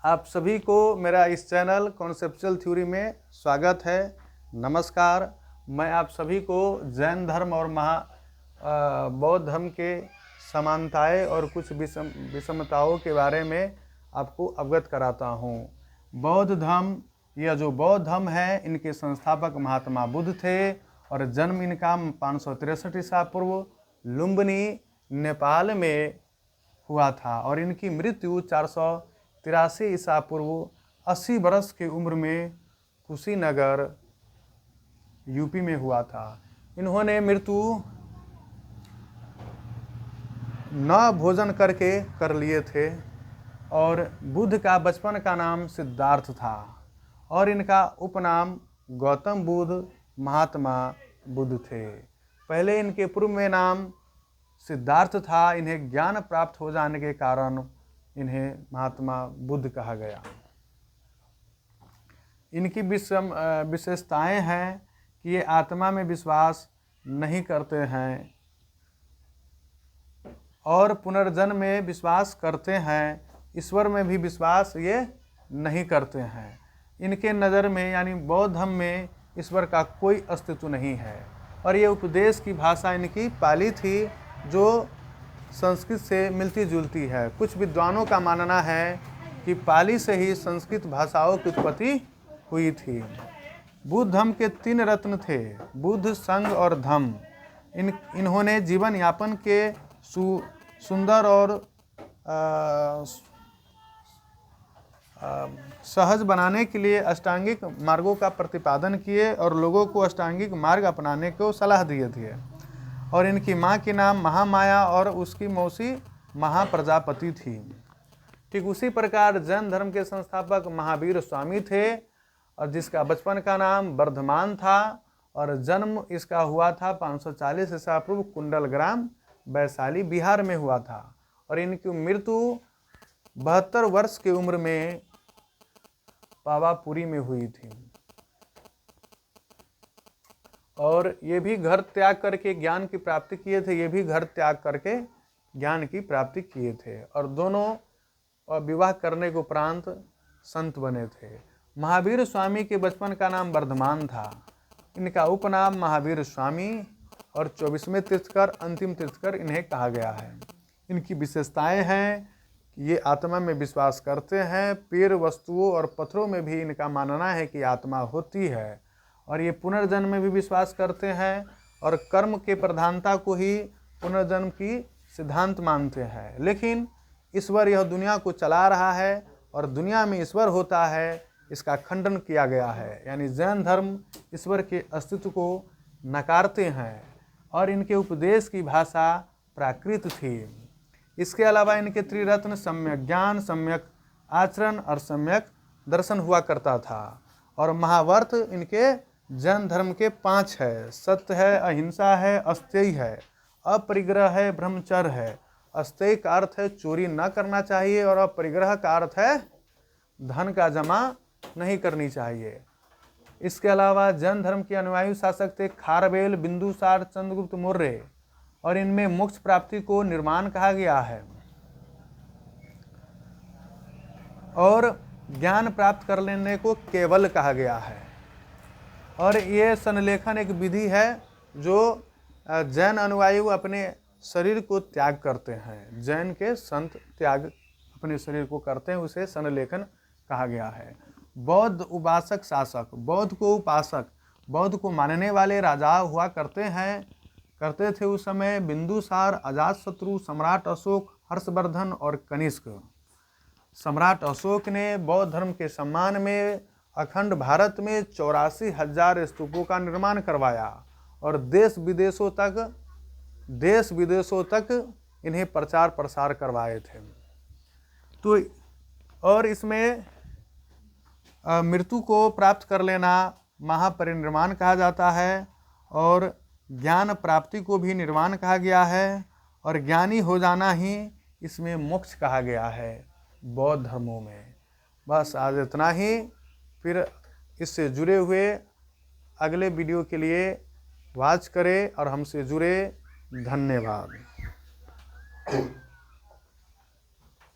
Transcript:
आप सभी को मेरा इस चैनल कॉन्सेप्चुअल थ्योरी में स्वागत है। नमस्कार। मैं आप सभी को जैन धर्म और बौद्ध धर्म के समानताएं और कुछ विषमताओं के बारे में आपको अवगत कराता हूँ। बौद्ध धर्म, यह जो बौद्ध धर्म है, इनके संस्थापक महात्मा बुद्ध थे और जन्म इनका 563 ईसा पूर्व लुम्बिनी नेपाल में हुआ था और इनकी मृत्यु 483 ईसा पूर्व 80 वर्ष की उम्र में कुशीनगर यूपी में हुआ था। इन्होंने मृत्यु न भोजन करके कर लिए थे और बुद्ध का बचपन का नाम सिद्धार्थ था और इनका उपनाम गौतम बुद्ध महात्मा बुद्ध थे। पहले इनके पूर्व में नाम सिद्धार्थ था। इन्हें ज्ञान प्राप्त हो जाने के कारण इन्हें महात्मा बुद्ध कहा गया। इनकी विशेषताएं हैं कि ये आत्मा में विश्वास नहीं करते हैं और पुनर्जन्म में विश्वास करते हैं, ईश्वर में भी विश्वास ये नहीं करते हैं। इनके नज़र में यानी बौद्ध धर्म में ईश्वर का कोई अस्तित्व नहीं है और ये उपदेश की भाषा इनकी पाली थी जो संस्कृत से मिलती जुलती है। कुछ विद्वानों का मानना है कि पाली से ही संस्कृत भाषाओं की उत्पत्ति हुई थी। बुद्ध धर्म के 3 रत्न थे, बुद्ध, संघ और धम्म। इन्होंने जीवन यापन के सुंदर और सहज बनाने के लिए अष्टांगिक मार्गों का प्रतिपादन किए और लोगों को अष्टांगिक मार्ग अपनाने को सलाह दिए थे। और इनकी माँ के नाम महामाया और उसकी मौसी महाप्रजापति थी। ठीक उसी प्रकार जैन धर्म के संस्थापक महावीर स्वामी थे और जिसका बचपन का नाम वर्धमान था और जन्म इसका हुआ था 540 ईसा पूर्व कुंडल ग्राम वैशाली बिहार में हुआ था और इनकी मृत्यु 72 वर्ष की उम्र में पावापुरी में हुई थी। और ये भी घर त्याग करके ज्ञान की प्राप्ति किए थे, ये भी घर त्याग करके ज्ञान की प्राप्ति किए थे और दोनों विवाह करने के उपरांत संत बने थे। महावीर स्वामी के बचपन का नाम वर्धमान था। इनका उपनाम महावीर स्वामी और 24वें तीर्थकर, अंतिम तीर्थकर इन्हें कहा गया है। इनकी विशेषताएं हैं कि ये आत्मा में विश्वास करते हैं। पेड़, वस्तुओं और पत्थरों में भी इनका मानना है कि आत्मा होती है और ये पुनर्जन्म में भी विश्वास करते हैं और कर्म के प्रधानता को ही पुनर्जन्म की सिद्धांत मानते हैं। लेकिन ईश्वर यह दुनिया को चला रहा है और दुनिया में ईश्वर होता है, इसका खंडन किया गया है। यानी जैन धर्म ईश्वर के अस्तित्व को नकारते हैं और इनके उपदेश की भाषा प्राकृत थी। इसके अलावा इनके त्रिरत्न सम्यक ज्ञान, सम्यक आचरण और सम्यक दर्शन हुआ करता था और महाव्रत इनके जैन धर्म के 5 है। सत्य है, अहिंसा है, अस्तेय है, अपरिग्रह है, ब्रह्मचर्य है। अस्तेय का अर्थ है चोरी न करना चाहिए और अपरिग्रह का अर्थ है धन का जमा नहीं करनी चाहिए। इसके अलावा जैन धर्म के अनुयायी शासक थे खारवेल, बिंदुसार, चंद्रगुप्त मौर्य और इनमें मोक्ष प्राप्ति को निर्माण कहा गया है और ज्ञान प्राप्त कर लेने को केवल कहा गया है। और ये संलेखन एक विधि है जो जैन अनुयायी अपने शरीर को त्याग करते हैं। जैन के संत त्याग अपने शरीर को करते हैं, उसे संलेखन कहा गया है। बौद्ध उपासक शासक, बौद्ध को उपासक, बौद्ध को मानने वाले राजा हुआ करते थे उस समय बिंदुसार, अजातशत्रु, सम्राट अशोक, हर्षवर्धन और कनिष्क। सम्राट अशोक ने बौद्ध धर्म के सम्मान में अखंड भारत में 84,000 स्तूपों का निर्माण करवाया और देश विदेशों तक इन्हें प्रचार प्रसार करवाए थे। तो और इसमें मृत्यु को प्राप्त कर लेना महापरिनिर्वाण कहा जाता है और ज्ञान प्राप्ति को भी निर्वाण कहा गया है और ज्ञानी हो जाना ही इसमें मोक्ष कहा गया है बौद्ध धर्मों में। बस आज इतना ही। फिर इससे जुड़े हुए अगले वीडियो के लिए वॉच करें और हमसे जुड़े। धन्यवाद।